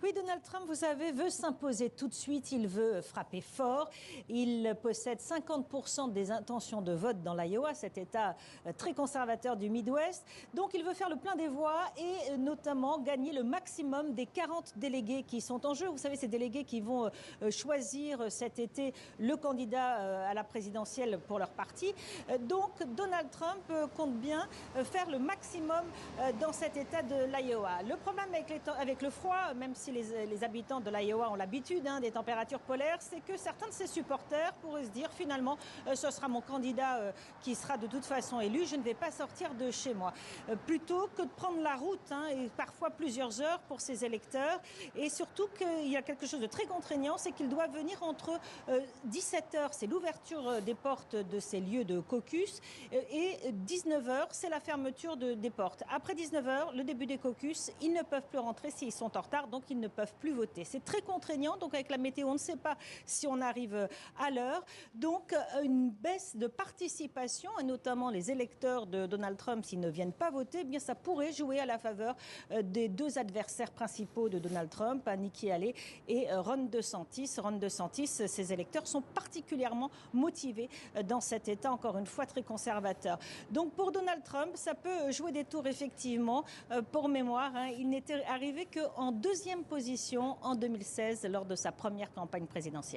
Oui, Donald Trump, vous savez, veut s'imposer tout de suite. Il veut frapper fort. Il possède 50% des intentions de vote dans l'Iowa, cet État très conservateur du Midwest. Donc, il veut faire le plein des voix et notamment gagner le maximum des 40 délégués qui sont en jeu. Vous savez, ces délégués qui vont choisir cet été le candidat à la présidentielle pour leur parti. Donc, Donald Trump compte bien faire le maximum dans cet État de l'Iowa. Le problème avec le froid, même si les habitants de l'Iowa ont l'habitude des températures polaires, c'est que certains de ses supporters pourraient se dire finalement ce sera mon candidat qui sera de toute façon élu, je ne vais pas sortir de chez moi. Plutôt que de prendre la route et parfois plusieurs heures pour ses électeurs, et surtout qu'il y a quelque chose de très contraignant, c'est qu'il doit venir entre 17h, c'est l'ouverture des portes de ces lieux de caucus, et 19h, c'est la fermeture des portes. Après 19h, le début des caucus, ils ne peuvent plus rentrer s'ils sont en retard, donc ils ne peuvent plus voter. C'est très contraignant, donc avec la météo, on ne sait pas si on arrive à l'heure. Donc une baisse de participation, et notamment les électeurs de Donald Trump, s'ils ne viennent pas voter, eh bien ça pourrait jouer à la faveur des deux adversaires principaux de Donald Trump, Nikki Haley et Ron DeSantis. Ron DeSantis, ses électeurs sont particulièrement motivés dans cet État, encore une fois, très conservateur. Donc pour Donald Trump, ça peut jouer des tours, effectivement. Pour mémoire, il n'était arrivé qu'en deuxième position en 2016 lors de sa première campagne présidentielle.